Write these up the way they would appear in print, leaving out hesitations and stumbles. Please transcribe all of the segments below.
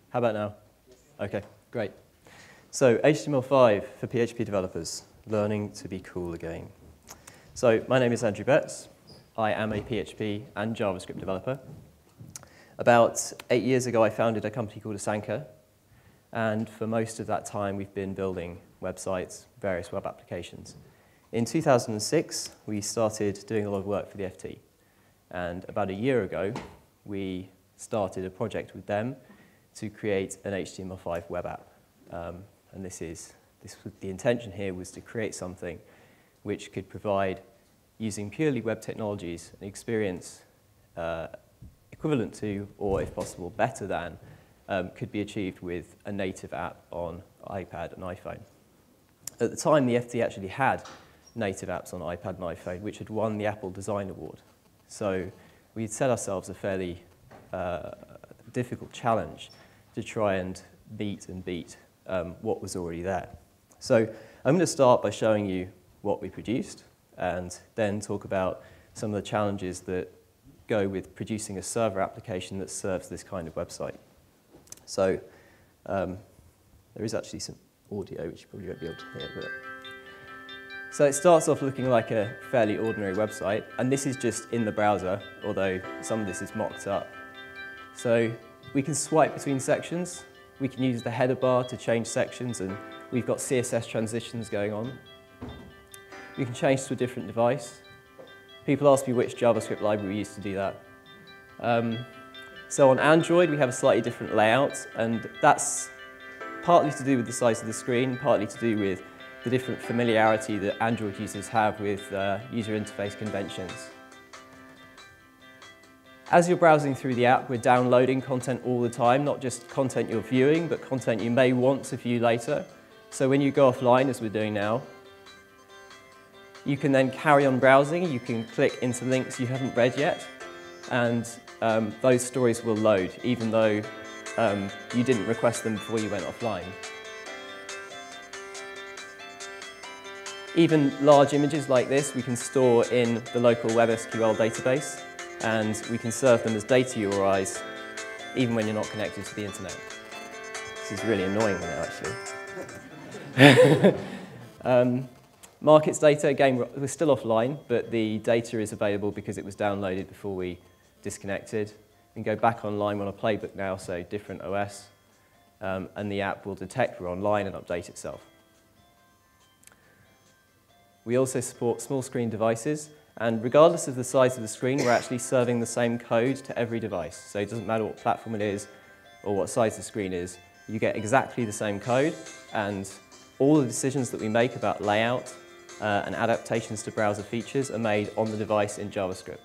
How about now? Okay, great. So HTML5 for PHP developers, learning to be cool again. So my name is Andrew Betts. I am a PHP and JavaScript developer. About 8 years ago, I founded a company called Asanka. And for most of that time, we've been building websites, various web applications. In 2006, we started doing a lot of work for the FT. And about a year ago, we started a project with them to create an HTML5 web app. And the intention here was to create something which could provide, using purely web technologies, an experience equivalent to, or if possible, better than, could be achieved with a native app on iPad and iPhone. At the time, the FT actually had native apps on iPad and iPhone, which had won the Apple Design Award. So we had set ourselves a fairly difficult challenge to try and beat what was already there. So I'm going to start by showing you what we produced, and then talk about some of the challenges that go with producing a server application that serves this kind of website. So there is actually some audio, which you probably won't be able to hear. But so it starts off looking like a fairly ordinary website, and this is just in the browser, although some of this is mocked up. So we can swipe between sections. We can use the header bar to change sections, and we've got CSS transitions going on. We can change to a different device. People ask me which JavaScript library we use to do that. So on Android, we have a slightly different layout, and that's partly to do with the size of the screen, partly to do with the different familiarity that Android users have with user interface conventions. As you're browsing through the app, we're downloading content all the time, not just content you're viewing, but content you may want to view later. So when you go offline, as we're doing now, you can then carry on browsing. You can click into links you haven't read yet, and those stories will load, even though you didn't request them before you went offline. Even large images like this, we can store in the local WebSQL database, and we can serve them as data URIs, even when you're not connected to the internet. This is really annoying now, actually. Markets data, again, we're still offline, but the data is available because it was downloaded before we disconnected. We can go back online on a playbook now, so different OS, and the app will detect we're online and update itself. We also support small screen devices, and regardless of the size of the screen, we're actually serving the same code to every device. So it doesn't matter what platform it is or what size the screen is, you get exactly the same code, and all the decisions that we make about layout and adaptations to browser features are made on the device in JavaScript.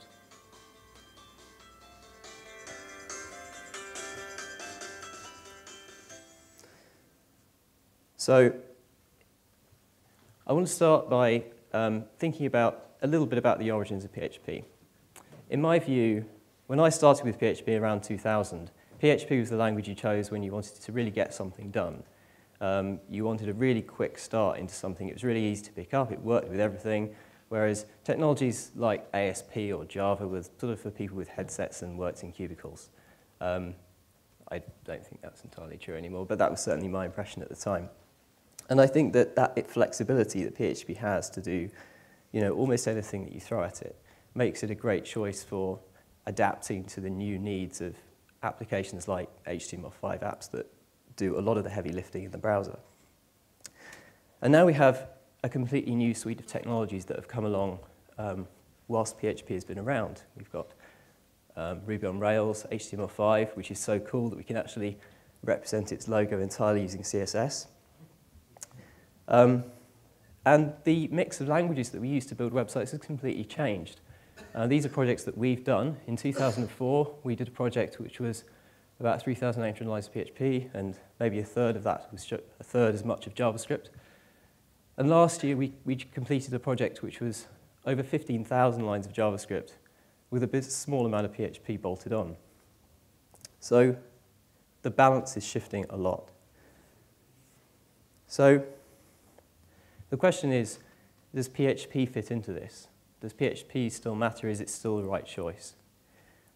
So I want to start by thinking about a little bit about the origins of PHP. In my view, when I started with PHP around 2000, PHP was the language you chose when you wanted to really get something done. You wanted a really quick start into something. It was really easy to pick up. It worked with everything, whereas technologies like ASP or Java were sort of for people with headsets and worked in cubicles. I don't think that's entirely true anymore, but that was certainly my impression at the time. And I think that flexibility that PHP has to do, almost anything that you throw at it, makes it a great choice for adapting to the new needs of applications like HTML5 apps that do a lot of the heavy lifting in the browser. And now we have a completely new suite of technologies that have come along whilst PHP has been around. We've got Ruby on Rails, HTML5, which is so cool that we can actually represent its logo entirely using CSS. And the mix of languages that we use to build websites has completely changed. These are projects that we've done. In 2004, we did a project which was about 3,800 lines of PHP, and maybe a third of that was a third as much of JavaScript. And last year, we completed a project which was over 15,000 lines of JavaScript with a small amount of PHP bolted on. So the balance is shifting a lot. So the question is, does PHP fit into this? Does PHP still matter? Is it still the right choice?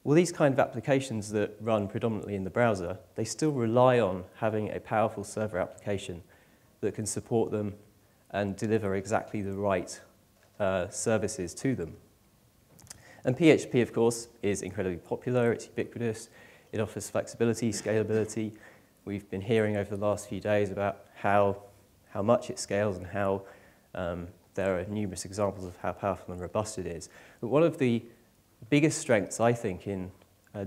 Well, these kind of applications that run predominantly in the browser, they still rely on having a powerful server application that can support them and deliver exactly the right services to them. And PHP, of course, is incredibly popular. It's ubiquitous. It offers flexibility, scalability. We've been hearing over the last few days about how much it scales and how there are numerous examples of how powerful and robust it is. But one of the biggest strengths, I think, in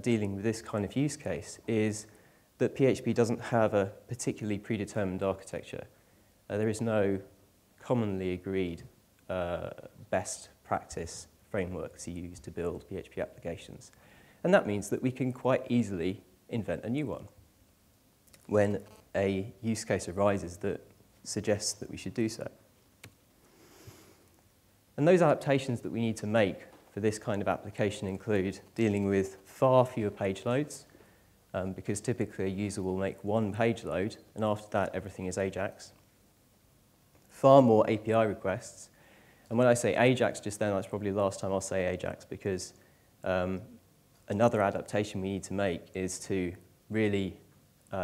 dealing with this kind of use case is that PHP doesn't have a particularly predetermined architecture. There is no commonly agreed best practice framework to use to build PHP applications. And that means that we can quite easily invent a new one when a use case arises that suggests that we should do so. And those adaptations that we need to make for this kind of application include dealing with far fewer page loads, because typically a user will make one page load, and after that everything is Ajax. Far more API requests. And when I say Ajax just then, that's probably the last time I'll say Ajax, because another adaptation we need to make is to really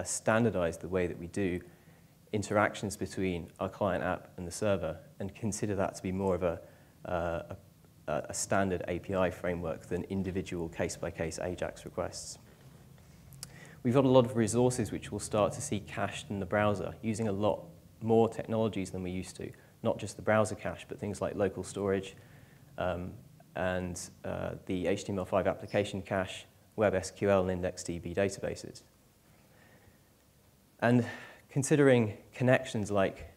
standardize the way that we do interactions between our client app and the server, and consider that to be more of a standard API framework than individual case-by-case Ajax requests. We've got a lot of resources which we'll start to see cached in the browser, using a lot more technologies than we used to. Not just the browser cache, but things like local storage and the HTML5 application cache, WebSQL and IndexedDB databases. And considering connections like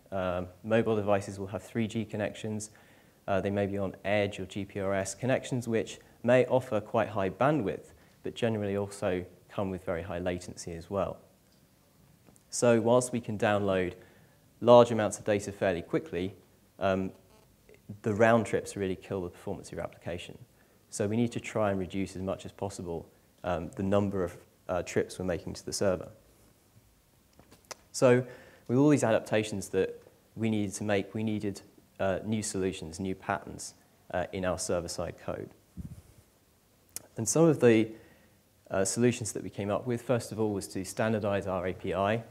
mobile devices will have 3G connections, they may be on Edge or GPRS, connections which may offer quite high bandwidth, but generally also come with very high latency as well. So whilst we can download large amounts of data fairly quickly, the round trips really kill the performance of your application. So we need to try and reduce as much as possible the number of trips we're making to the server. So with all these adaptations that we needed to make, we needed new solutions, new patterns in our server-side code. And some of the solutions that we came up with, first of all, was to standardize our API.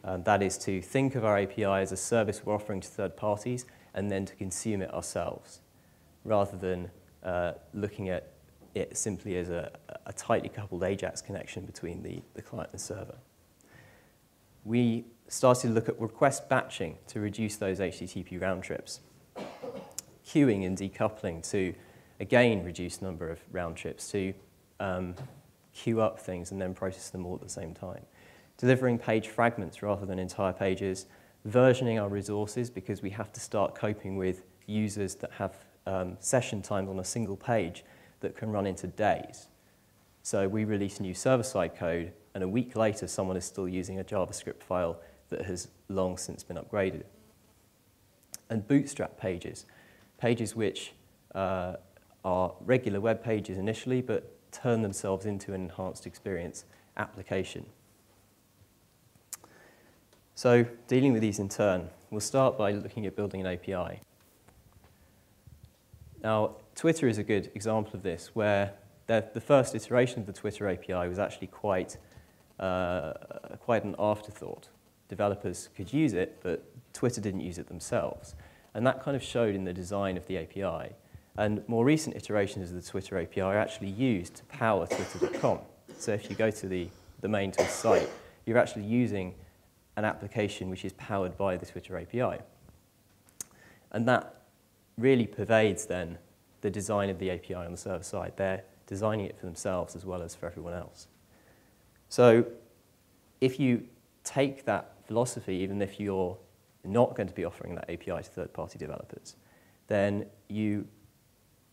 That is to think of our API as a service we're offering to third parties and then to consume it ourselves, rather than looking at it simply as a tightly coupled Ajax connection between the client and the server. We started to look at request batching to reduce those HTTP round trips, queuing and decoupling to, again, reduce the number of round trips, to queue up things and then process them all at the same time. Delivering page fragments rather than entire pages, versioning our resources because we have to start coping with users that have session times on a single page that can run into days. So we release new server-side code, and a week later someone is still using a JavaScript file that has long since been upgraded. And bootstrap pages, pages which are regular web pages initially, but turn themselves into an enhanced experience application. So dealing with these in turn, we'll start by looking at building an API. Now, Twitter is a good example of this, where the first iteration of the Twitter API was actually quite an afterthought. Developers could use it, but Twitter didn't use it themselves. And that kind of showed in the design of the API. And more recent iterations of the Twitter API are actually used to power twitter.com. So if you go to the main Twitter site, you're actually using an application which is powered by the Twitter API. And that really pervades then the design of the API on the server side. They're designing it for themselves as well as for everyone else. So if you take that philosophy, even if you're not going to be offering that API to third-party developers, then you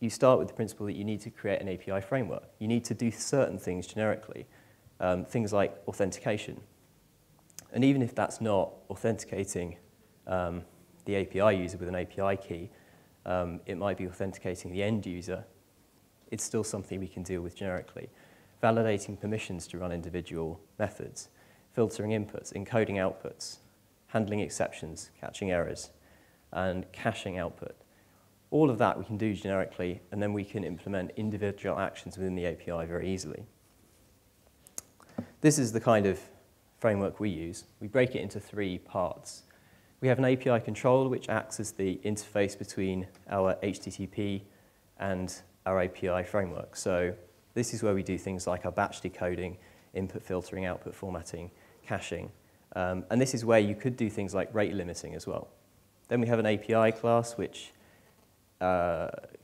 start with the principle that you need to create an API framework. You need to do certain things generically, things like authentication. And even if that's not authenticating the API user with an API key, it might be authenticating the end user. It's still something we can deal with generically. Validating permissions to run individual methods, filtering inputs, encoding outputs, handling exceptions, catching errors, and caching output. All of that we can do generically, and then we can implement individual actions within the API very easily. This is the kind of framework we use. We break it into 3 parts. We have an API controller, which acts as the interface between our HTTP and our API framework. So this is where we do things like our batch decoding, input filtering, output formatting, caching. And this is where you could do things like rate limiting as well. Then we have an API class, which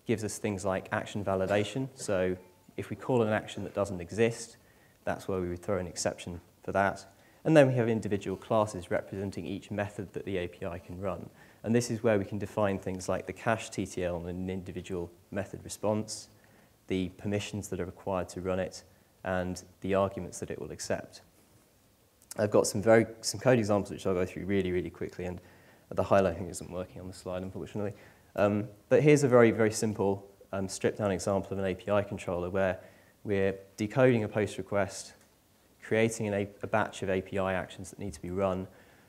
gives us things like action validation. So if we call an action that doesn't exist, that's where we would throw an exception for that. And then we have individual classes representing each method that the API can run. And this is where we can define things like the cache TTL and an individual method response, the permissions that are required to run it, and the arguments that it will accept. I've got some code examples which I'll go through really, really quickly, and the highlighting isn't working on the slide, unfortunately. But here's a very, very simple stripped-down example of an API controller where we're decoding a POST request, creating a batch of API actions that need to be run,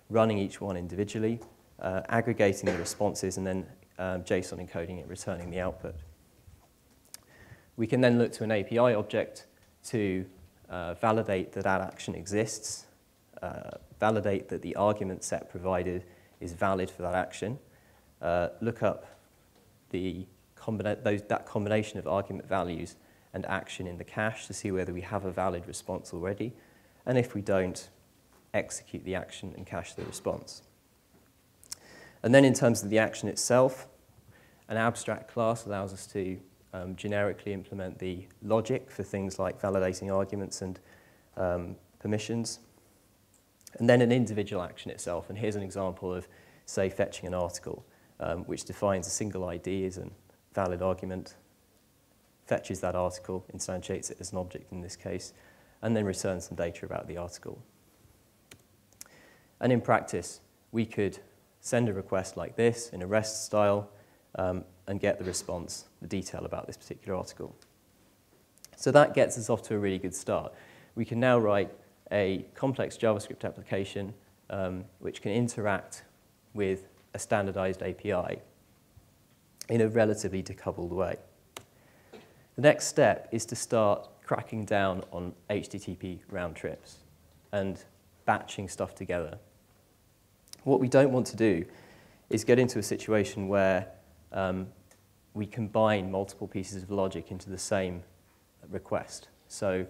running each one individually, aggregating the responses, and then JSON encoding it, returning the output. We can then look to an API object to validate that that action exists, validate that the argument set provided is valid for that action, look up that combination of argument values and action in the cache to see whether we have a valid response already, and if we don't, execute the action and cache the response. And then in terms of the action itself, an abstract class allows us to generically implement the logic for things like validating arguments and permissions. And then an individual action itself. And here's an example of, say, fetching an article, which defines a single ID as a valid argument, fetches that article, instantiates it as an object in this case, and then returns some data about the article. And in practice, we could send a request like this in a REST style and get the response, the detail about this particular article. So that gets us off to a really good start. We can now write a complex JavaScript application which can interact with a standardized API in a relatively decoupled way. The next step is to start cracking down on HTTP round trips and batching stuff together. What we don't want to do is get into a situation where we combine multiple pieces of logic into the same request. So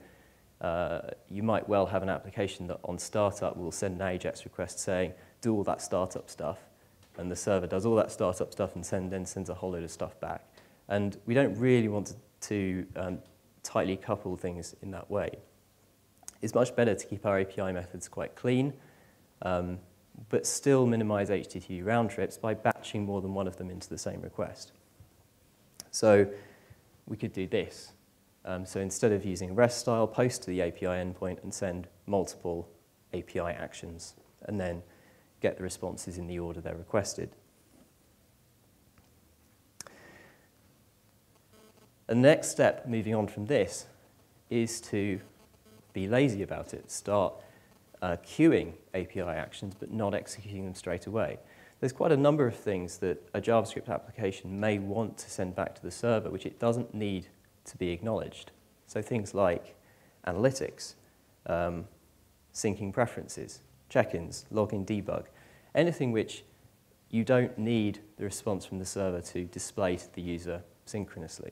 you might well have an application that on startup will send an AJAX request saying, do all that startup stuff, and the server does all that startup stuff and then sends a whole load of stuff back. And we don't really want to tightly couple things in that way. It's much better to keep our API methods quite clean, but still minimize HTTP round trips by batching more than one of them into the same request. So we could do this. So instead of using REST style, post to the API endpoint and send multiple API actions, and then get the responses in the order they're requested. And the next step, moving on from this, is to be lazy about it, start queuing API actions, but not executing them straight away. There's quite a number of things that a JavaScript application may want to send back to the server, which it doesn't need to be acknowledged. So things like analytics, syncing preferences, check-ins, login debug, anything which you don't need the response from the server to display to the user synchronously.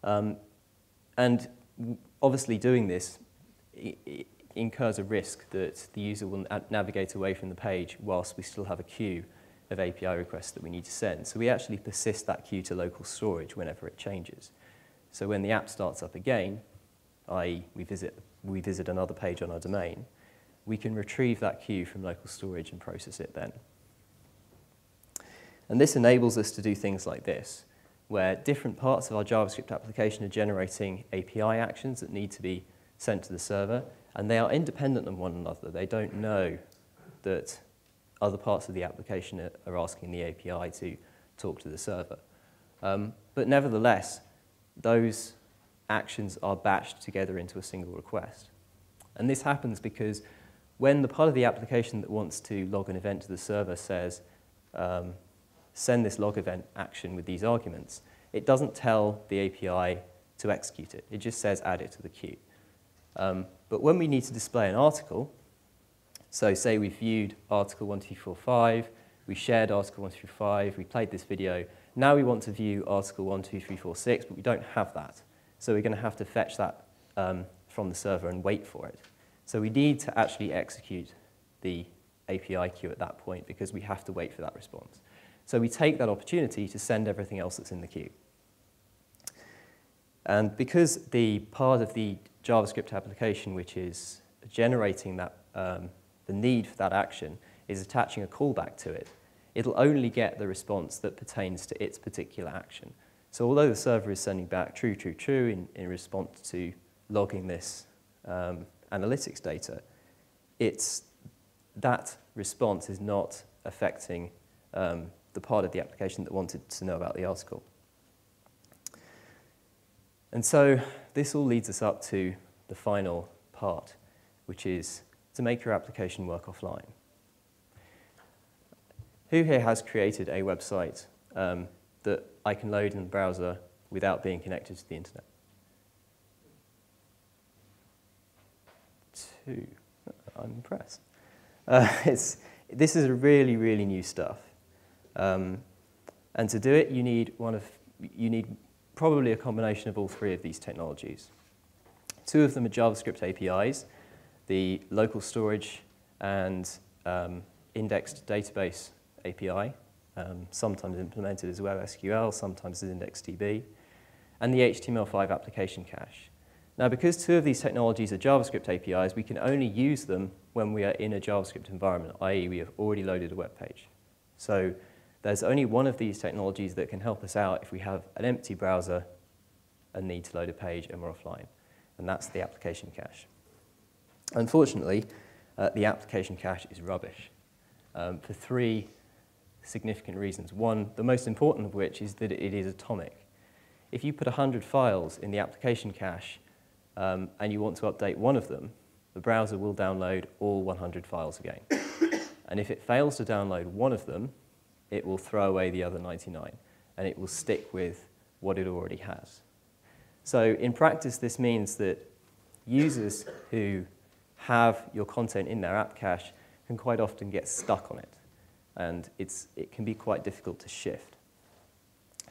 And obviously doing this incurs a risk that the user will navigate away from the page whilst we still have a queue of API requests that we need to send. So we actually persist that queue to local storage whenever it changes. So when the app starts up again, i.e. we visit another page on our domain, we can retrieve that queue from local storage and process it then. And this enables us to do things like this, where different parts of our JavaScript application are generating API actions that need to be sent to the server, and they are independent of one another. They don't know that other parts of the application are asking the API to talk to the server. But nevertheless, those actions are batched together into a single request. And this happens because when the part of the application that wants to log an event to the server says, send this log event action with these arguments, it doesn't tell the API to execute it. It just says add it to the queue. But when we need to display an article, so say we viewed article 1245, we shared article 1235, we played this video, now we want to view article 12346, but we don't have that. So we're going to have to fetch that from the server and wait for it. So we need to actually execute the API queue at that point because we have to wait for that response. So we take that opportunity to send everything else that's in the queue. And because the part of the JavaScript application which is generating that, the need for that action is attaching a callback to it, it'll only get the response that pertains to its particular action. So although the server is sending back true, true, true in response to logging this analytics data, that response is not affecting the part of the application that wanted to know about the article. And so this all leads us up to the final part, which is to make your application work offline. Who here has created a website that I can load in the browser without being connected to the internet? 2. I'm impressed. This is really, really new stuff. And to do it, you need probably a combination of all 3 of these technologies. 2 of them are JavaScript APIs, the local storage and indexed database API, sometimes implemented as WebSQL, sometimes as IndexedDB, and the HTML5 application cache. Now, because 2 of these technologies are JavaScript APIs, we can only use them when we are in a JavaScript environment, i.e. we have already loaded a web page. So there's only one of these technologies that can help us out if we have an empty browser and need to load a page and we're offline, and that's the application cache. Unfortunately, the application cache is rubbish for 3 significant reasons. One, the most important of which is that it is atomic. If you put 100 files in the application cache and you want to update one of them, the browser will download all 100 files again. And if it fails to download one of them, it will throw away the other 99, and it will stick with what it already has. So in practice, this means that users who have your content in their app cache can quite often get stuck on it, and it can be quite difficult to shift.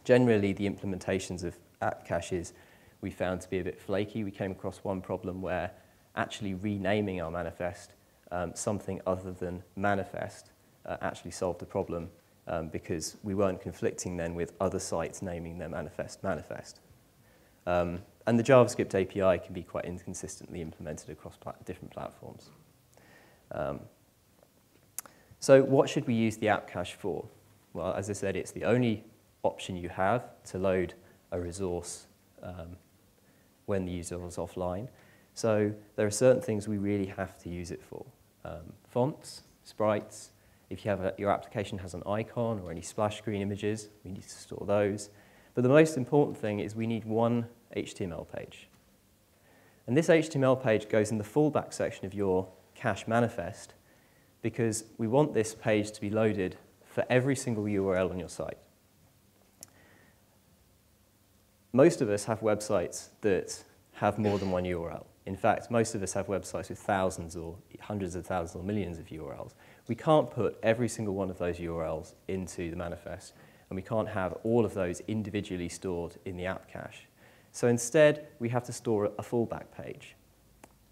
Generally, the implementations of app caches we found to be a bit flaky. We came across one problem where actually renaming our manifest something other than manifest actually solved the problem because we weren't conflicting then with other sites naming their manifest. And the JavaScript API can be quite inconsistently implemented across different platforms. So what should we use the app cache for? Well, as I said, it's the only option you have to load a resource when the user is offline. So there are certain things we really have to use it for. Fonts, sprites, if you have your application has an icon or any splash screen images, we need to store those. But the most important thing is we need one HTML page. And this HTML page goes in the fallback section of your cache manifest because we want this page to be loaded for every single URL on your site. Most of us have websites that have more than one URL. In fact, most of us have websites with thousands or hundreds of thousands or millions of URLs. We can't put every single one of those URLs into the manifest, and we can't have all of those individually stored in the app cache. So instead, we have to store a fallback page.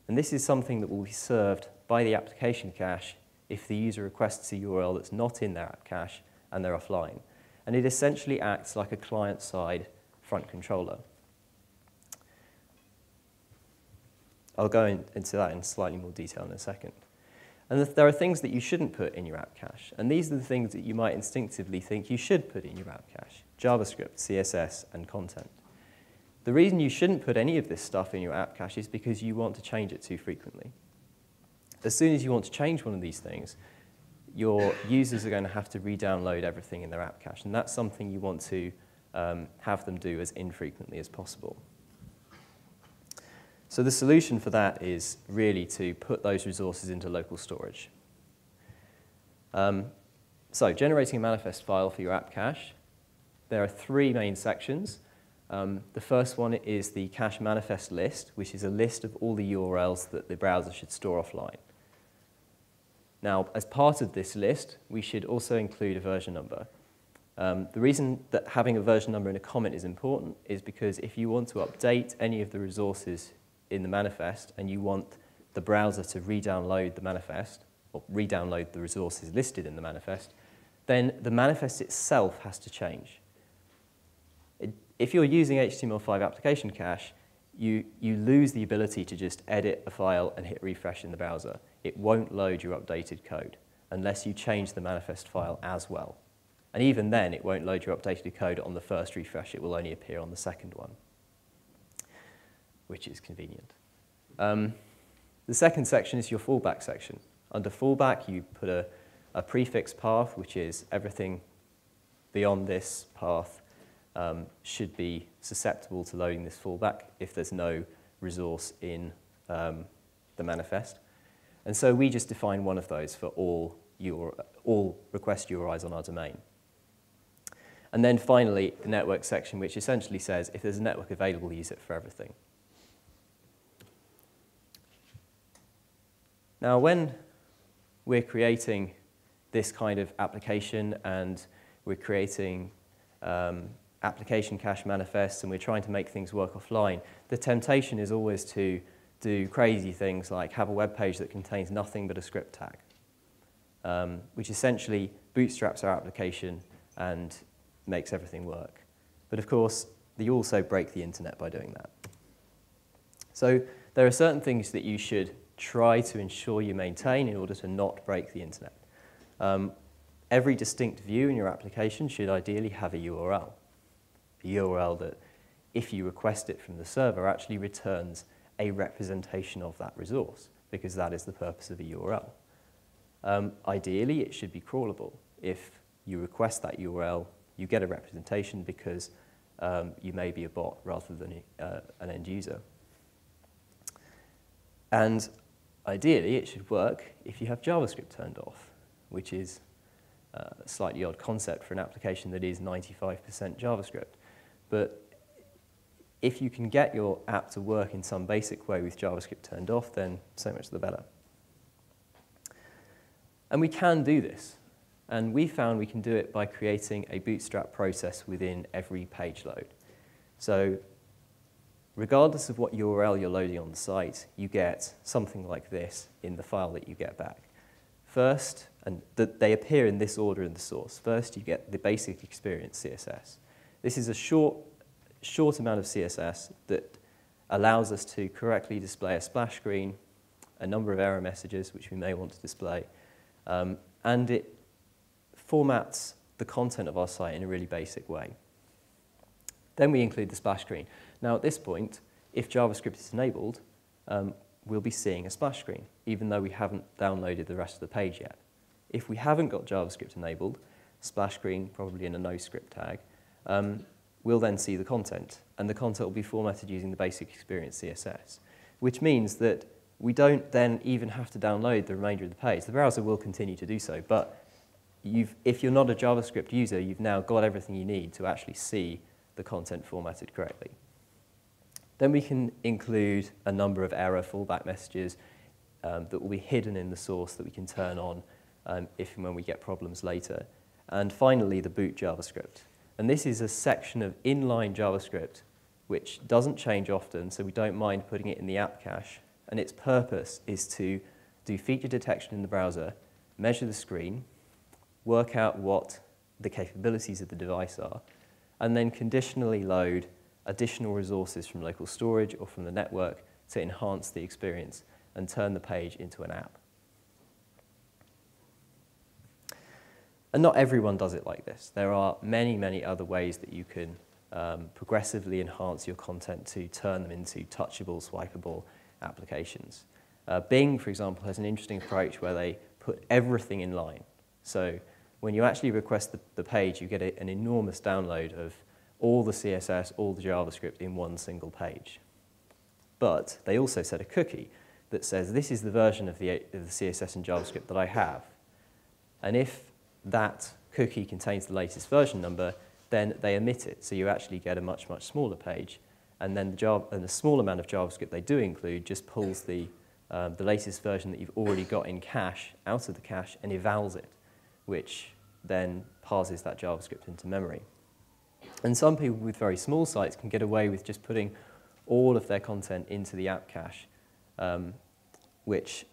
And this is something that will be served by the application cache if the user requests a URL that's not in their app cache and they're offline. And it essentially acts like a client-side front controller. I'll go into that in slightly more detail in a second. And there are things that you shouldn't put in your app cache. And these are the things that you might instinctively think you should put in your app cache: JavaScript, CSS, and content. The reason you shouldn't put any of this stuff in your app cache is because you want to change it too frequently. As soon as you want to change one of these things, your users are going to have to re-download everything in their app cache. And that's something you want to have them do as infrequently as possible. So the solution for that is really to put those resources into local storage. So generating a manifest file for your app cache. There are three main sections. The first one is the cache manifest list, which is a list of all the URLs that the browser should store offline. Now, as part of this list, we should also include a version number. The reason that having a version number in a comment is important is because if you want to update any of the resources in the manifest and you want the browser to re-download the manifest, or re-download the resources listed in the manifest, then the manifest itself has to change. If you're using HTML5 application cache, you lose the ability to just edit a file and hit refresh in the browser. It won't load your updated code unless you change the manifest file as well. And even then, it won't load your updated code on the first refresh. It will only appear on the second one, which is convenient. The second section is your fallback section. Under fallback, you put a prefix path, which is everything beyond this path should be susceptible to loading this fallback if there's no resource in the manifest. And so we just define one of those for all request URIs on our domain. And then finally, the network section, which essentially says if there's a network available, use it for everything. Now, when we're creating this kind of application and we're creating application cache manifests and we're trying to make things work offline, the temptation is always to do crazy things like have a web page that contains nothing but a script tag, which essentially bootstraps our application and makes everything work. But of course, you also break the internet by doing that. So there are certain things that you should try to ensure you maintain in order to not break the internet. Every distinct view in your application should ideally have a URL that, if you request it from the server, actually returns a representation of that resource, because that is the purpose of a URL. Ideally, it should be crawlable. If you request that URL, you get a representation because you may be a bot rather than an end user. And ideally, it should work if you have JavaScript turned off, which is a slightly odd concept for an application that is 95% JavaScript. But if you can get your app to work in some basic way with JavaScript turned off, then so much the better. And we can do this. And we found we can do it by creating a bootstrap process within every page load. So regardless of what URL you're loading on the site, you get something like this in the file that you get back. First, and they appear in this order in the source. First, you get the basic experience CSS. This is a short amount of CSS that allows us to correctly display a splash screen, a number of error messages, which we may want to display, and it formats the content of our site in a really basic way. Then we include the splash screen. Now, at this point, if JavaScript is enabled, we'll be seeing a splash screen, even though we haven't downloaded the rest of the page yet. If we haven't got JavaScript enabled, splash screen, probably in a no script tag, we'll then see the content, and the content will be formatted using the basic experience CSS, which means that we don't then even have to download the remainder of the page. The browser will continue to do so, but if you're not a JavaScript user, you've now got everything you need to actually see the content formatted correctly. Then we can include a number of error fallback messages that will be hidden in the source that we can turn on if and when we get problems later. And finally, the boot JavaScript. And this is a section of inline JavaScript which doesn't change often, so we don't mind putting it in the app cache. And its purpose is to do feature detection in the browser, measure the screen, work out what the capabilities of the device are, and then conditionally load additional resources from local storage or from the network to enhance the experience and turn the page into an app. And not everyone does it like this. There are many, many other ways that you can progressively enhance your content to turn them into touchable, swipeable applications. Bing, for example, has an interesting approach where they put everything in line. So when you actually request the page, you get an enormous download of all the CSS, all the JavaScript in one single page. But they also set a cookie that says, this is the version of the CSS and JavaScript that I have. And if that cookie contains the latest version number, then they omit it. So you actually get a much, much smaller page. And then the small amount of JavaScript they do include just pulls the latest version that you've already got in cache out of the cache and evals it, which then parses that JavaScript into memory. And some people with very small sites can get away with just putting all of their content into the app cache, which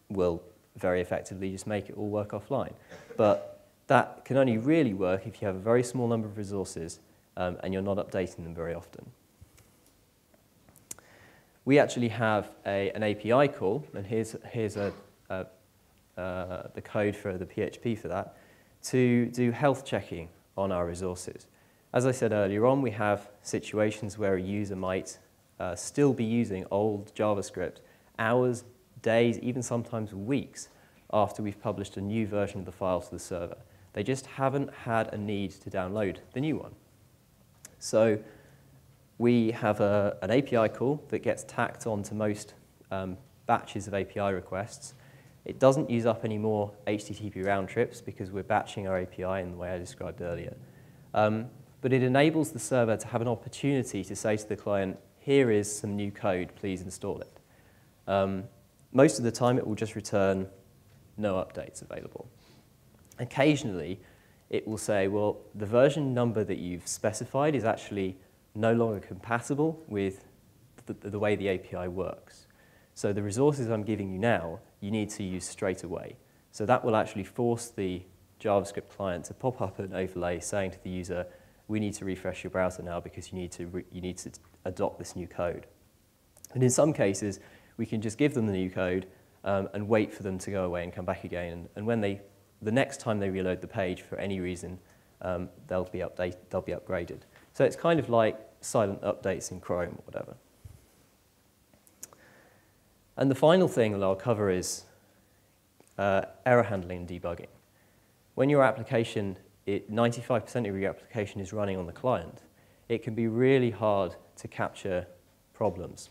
will very effectively just make it all work offline. But that can only really work if you have a very small number of resources and you're not updating them very often. We actually have an API call, and here's the code for the PHP for that, to do health checking on our resources. As I said earlier on, we have situations where a user might still be using old JavaScript hours, days, even sometimes weeks after we've published a new version of the file to the server. They just haven't had a need to download the new one. So we have an API call that gets tacked onto most batches of API requests. It doesn't use up any more HTTP round trips because we're batching our API in the way I described earlier. But it enables the server to have an opportunity to say to the client, here is some new code, please install it. Most of the time it will just return no updates available. Occasionally it will say, well, the version number that you've specified is actually no longer compatible with the way the API works. So the resources I'm giving you now, you need to use straight away. So that will actually force the JavaScript client to pop up an overlay saying to the user, we need to refresh your browser now because you need to adopt this new code. And in some cases, we can just give them the new code and wait for them to go away and come back again. And when the next time they reload the page for any reason, they'll be upgraded. So it's kind of like silent updates in Chrome or whatever. And the final thing that I'll cover is error handling and debugging. When your application, 95% of your application is running on the client, it can be really hard to capture problems.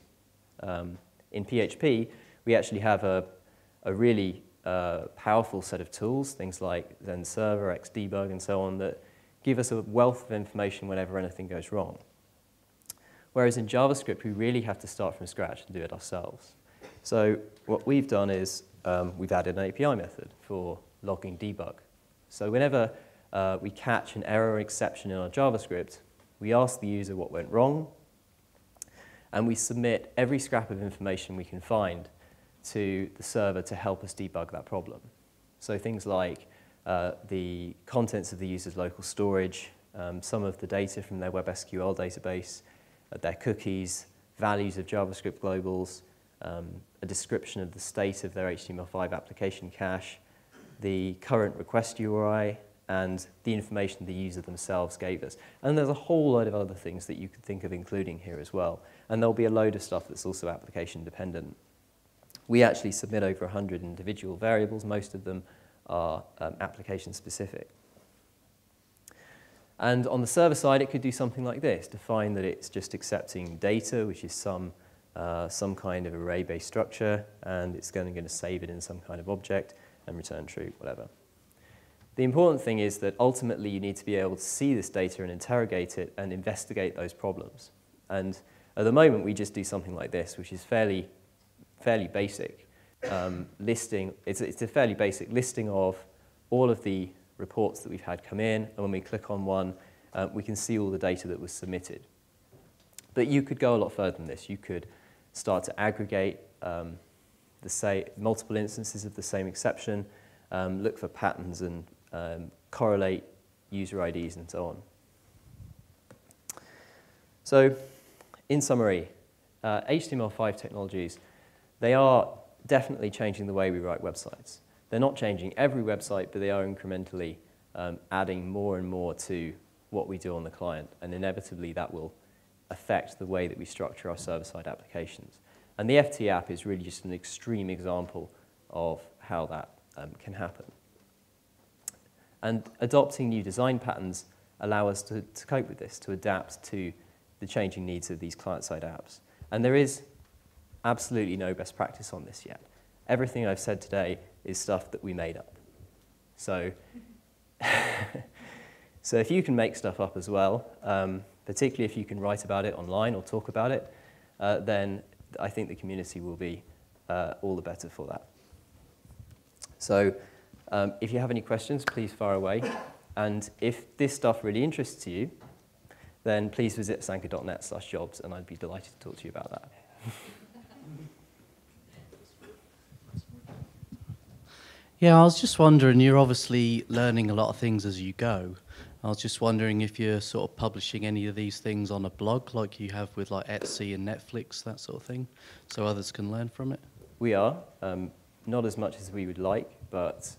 In PHP, we actually have a really powerful set of tools, things like Zen Server, Xdebug, and so on, that give us a wealth of information whenever anything goes wrong. Whereas in JavaScript, we really have to start from scratch and do it ourselves. So what we've done is we've added an API method for logging debug. So whenever we catch an error or exception in our JavaScript, we ask the user what went wrong, and we submit every scrap of information we can find to the server to help us debug that problem. So things like the contents of the user's local storage, some of the data from their WebSQL database, their cookies, values of JavaScript globals, a description of the state of their HTML5 application cache, the current request URI, and the information the user themselves gave us. And there's a whole load of other things that you could think of including here as well. And there'll be a load of stuff that's also application dependent. We actually submit over 100 individual variables. Most of them are application specific. And on the server side, it could do something like this, define that it's just accepting data, which is some kind of array-based structure, and it's going to save it in some kind of object and return true, whatever. The important thing is that ultimately you need to be able to see this data and interrogate it and investigate those problems. And at the moment, we just do something like this, which is fairly basic listing. It's a fairly basic listing of all of the reports that we've had come in, and when we click on one, we can see all the data that was submitted. But you could go a lot further than this. You could start to aggregate multiple instances of the same exception, look for patterns and correlate user IDs and so on. So, in summary, HTML5 technologies, they are definitely changing the way we write websites. They're not changing every website, but they are incrementally adding more and more to what we do on the client, and inevitably that will affect the way that we structure our server-side applications. And the FT app is really just an extreme example of how that can happen. And adopting new design patterns allow us to cope with this, to adapt to the changing needs of these client-side apps. And there is absolutely no best practice on this yet. Everything I've said today is stuff that we made up. So, so if you can make stuff up as well, particularly if you can write about it online or talk about it, then I think the community will be all the better for that. So if you have any questions, please fire away. And if this stuff really interests you, then please visit sanka.net/jobs, and I'd be delighted to talk to you about that. Yeah, I was just wondering, you're obviously learning a lot of things as you go. I was just wondering if you're sort of publishing any of these things on a blog like you have with like Etsy and Netflix, that sort of thing, so others can learn from it? We are, not as much as we would like, but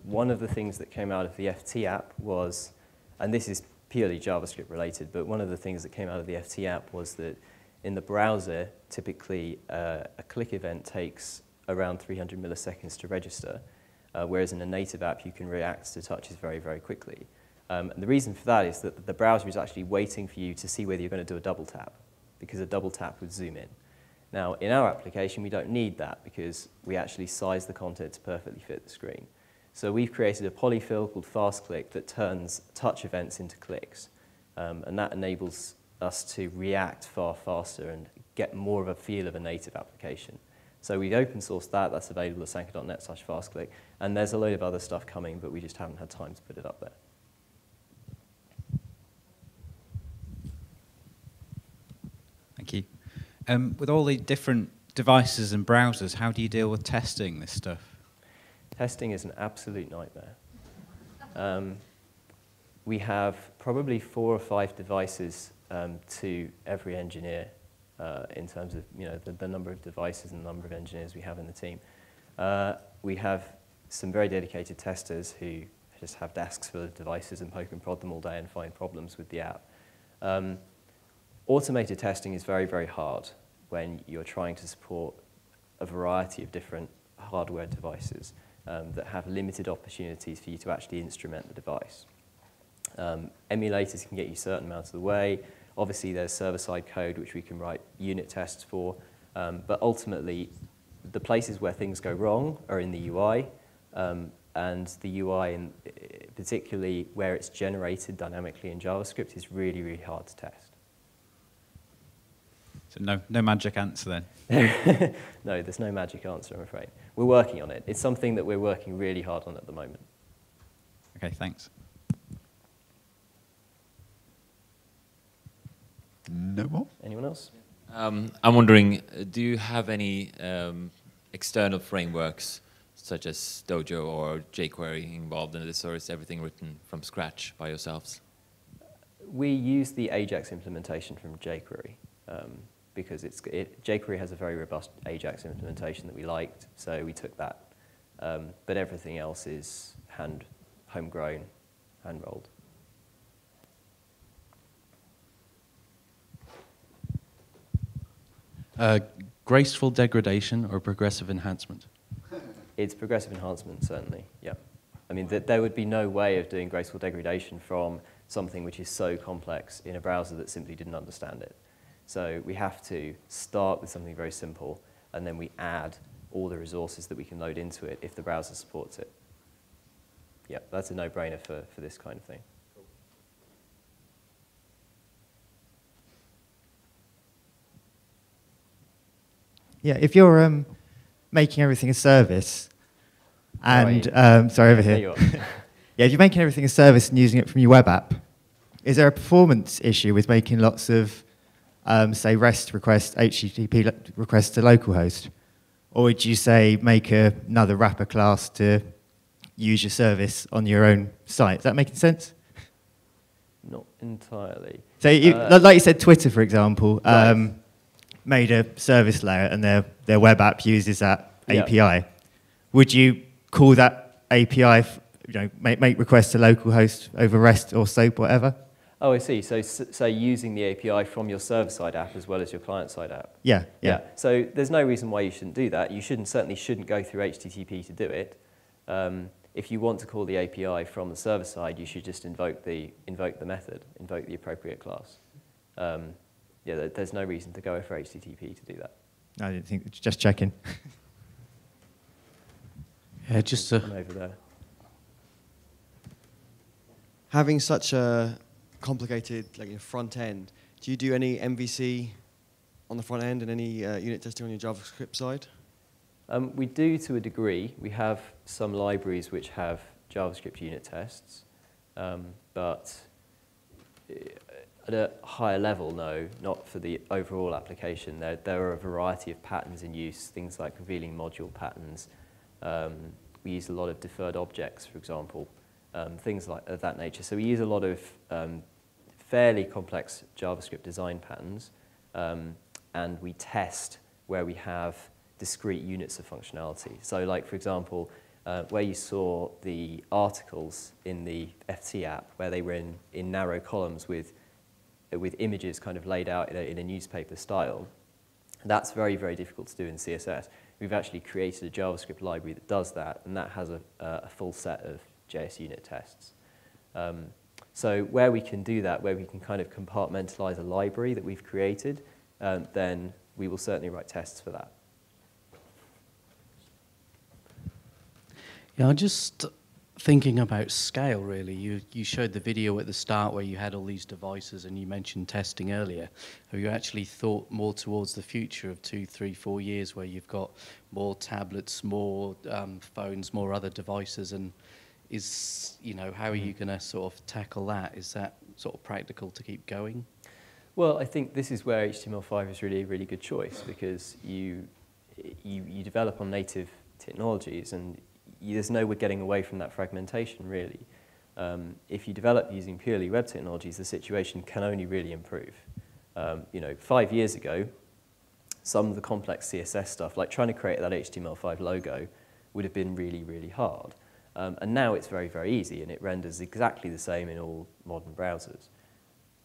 one of the things that came out of the FT app was, and this is purely JavaScript related, but one of the things that came out of the FT app was that in the browser, typically a click event takes around 300 milliseconds to register, whereas in a native app, you can react to touches very, very quickly. And the reason for that is that the browser is actually waiting for you to see whether you're going to do a double tap, because a double tap would zoom in. Now, in our application, we don't need that because we actually size the content to perfectly fit the screen. So we've created a polyfill called FastClick that turns touch events into clicks. And that enables us to react far faster and get more of a feel of a native application. So we open sourced that. That's available at sanka.net/fastclick. And there's a load of other stuff coming, but we just haven't had time to put it up there. Thank you. With all the different devices and browsers, how do you deal with testing this stuff? Testing is an absolute nightmare. We have probably 4 or 5 devices to every engineer in terms of the number of devices and the number of engineers we have in the team. We have some very dedicated testers who just have desks full of devices and poke and prod them all day and find problems with the app. Automated testing is very, very hard when you're trying to support a variety of different hardware devices that have limited opportunities for you to actually instrument the device. Emulators can get you certain amounts of the way. Obviously, there's server-side code, which we can write unit tests for. But ultimately, the places where things go wrong are in the UI. And the UI, particularly where it's generated dynamically in JavaScript, is really, really hard to test. So no magic answer then? No, there's no magic answer, I'm afraid. We're working on it. It's something that we're working really hard on at the moment. Okay, thanks. No more? Anyone else? I'm wondering, do you have any external frameworks such as Dojo or jQuery involved in this, or is everything written from scratch by yourselves? We use the Ajax implementation from jQuery because jQuery has a very robust Ajax implementation that we liked, so we took that. But everything else is homegrown, hand-rolled. Graceful degradation or progressive enhancement? It's progressive enhancement, certainly, yeah. I mean, there would be no way of doing graceful degradation from something which is so complex in a browser that simply didn't understand it. So we have to start with something very simple, and then we add all the resources that we can load into it if the browser supports it. Yeah, that's a no-brainer for this kind of thing. Yeah, if you're making everything a service, and sorry, over here. Yeah, if you're making everything a service and using it from your web app, is there a performance issue with making lots of, say, REST requests, HTTP requests to localhost? Or would you say make another wrapper class to use your service on your own site? Is that making sense? Not entirely. So, like you said, Twitter, for example, made a service layer and their web app uses that API. Yeah. Would you call that API, make requests to localhost over REST or SOAP, whatever? Oh, I see. So using the API from your server-side app as well as your client-side app. Yeah. So there's no reason why you shouldn't do that. You certainly shouldn't go through HTTP to do it. If you want to call the API from the server side, you should just invoke the method, invoke the appropriate class. Yeah, there's no reason to go for HTTP to do that. I didn't think, just checking. Yeah, just to... I'm over there. having such a complicated front end, do you do any MVC on the front end and any unit testing on your JavaScript side? We do to a degree. We have some libraries which have JavaScript unit tests, but at a higher level, no, not for the overall application. There are a variety of patterns in use, things like revealing module patterns. We use a lot of deferred objects, for example, things like of that nature. So we use a lot of fairly complex JavaScript design patterns, and we test where we have discrete units of functionality. So like, for example, where you saw the articles in the FT app, where they were in narrow columns with images kind of laid out in a newspaper style, that's very, very difficult to do in CSS. We've actually created a JavaScript library that does that, and that has a full set of JS unit tests. So where we can do that, where we can kind of compartmentalize a library that we've created, then we will certainly write tests for that. Yeah, I'm just thinking about scale, really. You showed the video at the start where you had all these devices and you mentioned testing earlier. Have you actually thought more towards the future of 2, 3, 4 years where you've got more tablets, more phones, more other devices, and how are you going to sort of tackle that? Is that sort of practical to keep going? Well, I think this is where HTML5 is really a really good choice, because you develop on native technologies, and there's no way getting away from that fragmentation, really. If you develop using purely web technologies, the situation can only really improve. 5 years ago, some of the complex CSS stuff, like trying to create that HTML5 logo, would have been really, really hard. And now it's very, very easy, and it renders exactly the same in all modern browsers.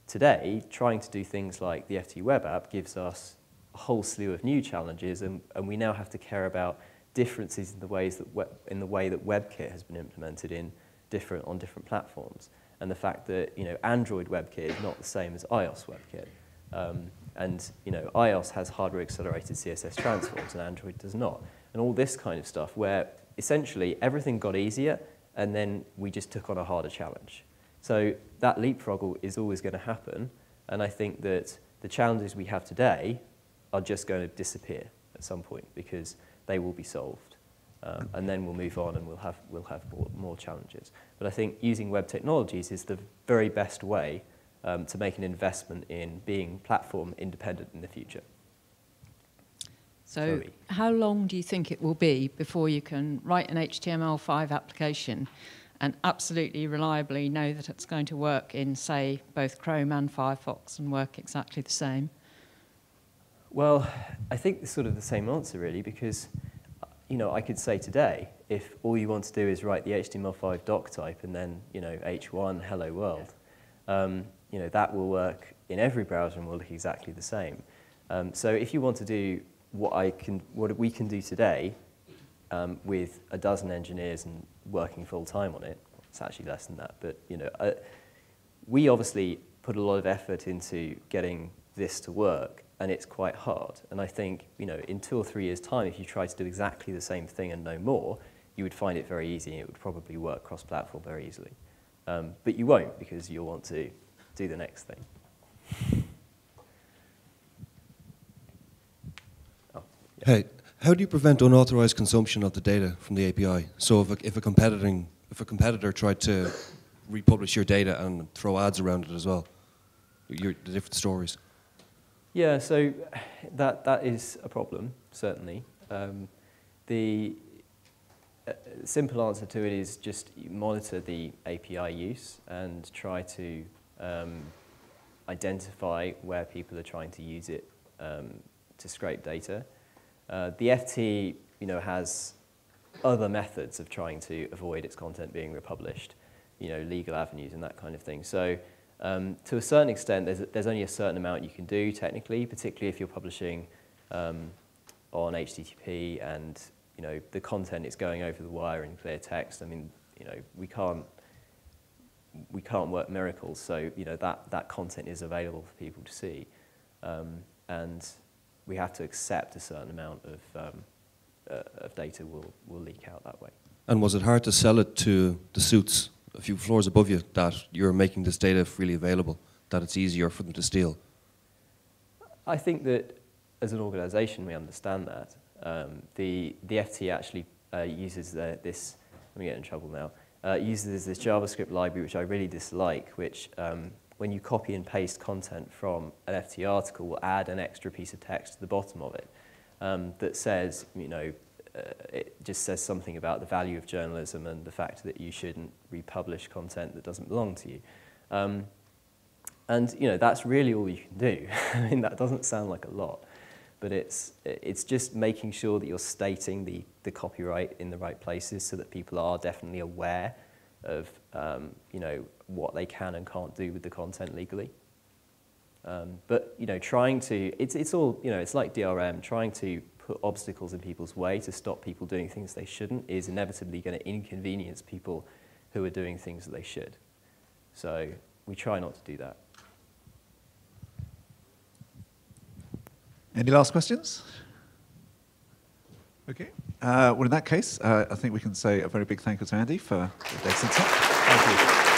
Today, trying to do things like the FT web app gives us a whole slew of new challenges, and we now have to care about differences in the way that WebKit has been implemented on different platforms, and the fact that Android WebKit is not the same as iOS WebKit, and iOS has hardware accelerated CSS transforms and Android does not, and all this kind of stuff where essentially everything got easier and then we just took on a harder challenge. So that leapfrog is always going to happen, and I think that the challenges we have today are just going to disappear at some point because they will be solved, and then we'll move on and we'll have more challenges. But I think using web technologies is the very best way to make an investment in being platform independent in the future. So how long do you think it will be before you can write an HTML5 application and absolutely reliably know that it's going to work in, say, both Chrome and Firefox and work exactly the same? Well, I think it's sort of the same answer, really, because I could say today, if all you want to do is write the HTML5 doc type and then H1 hello world, that will work in every browser and will look exactly the same. So if you want to do what we can do today with a dozen engineers and working full time on it, it's actually less than that, but we obviously put a lot of effort into getting this to work, and it's quite hard. And I think in 2 or 3 years' time, if you try to do exactly the same thing and no more, you would find it very easy, and it would probably work cross-platform very easily. But you won't, because you'll want to do the next thing. Hey, how do you prevent unauthorized consumption of the data from the API? So if a competitor tried to republish your data and throw ads around it as well, the different stories. Yeah, so that is a problem, certainly. The simple answer to it is just monitor the API use and try to identify where people are trying to use it to scrape data. The FT, has other methods of trying to avoid its content being republished, legal avenues and that kind of thing. So to a certain extent, there's only a certain amount you can do technically, particularly if you're publishing on HTTP and the content is going over the wire in clear text. I mean, we can't work miracles, so that content is available for people to see, and we have to accept a certain amount of data will leak out that way. And was it hard to sell it to the suits a few floors above you that you're making this data freely available, that it's easier for them to steal? I think that as an organisation we understand that. The FT actually uses this, let me get in trouble now, uses this JavaScript library which I really dislike, which when you copy and paste content from an FT article will add an extra piece of text to the bottom of it that says, you know, it just says something about the value of journalism and the fact that you shouldn't republish content that doesn't belong to you. And you know, that's really all you can do. I mean, that doesn't sound like a lot, but it's just making sure that you're stating the copyright in the right places so that people are definitely aware of you know, what they can and can't do with the content legally. But you know, trying to, it's all, you know, it's like DRM, trying to put obstacles in people's way to stop people doing things they shouldn't is inevitably going to inconvenience people who are doing things that they should. So we try not to do that. Any last questions? Okay. Well, in that case, I think we can say a very big thank you to Andy for the excellent talk. Thank you.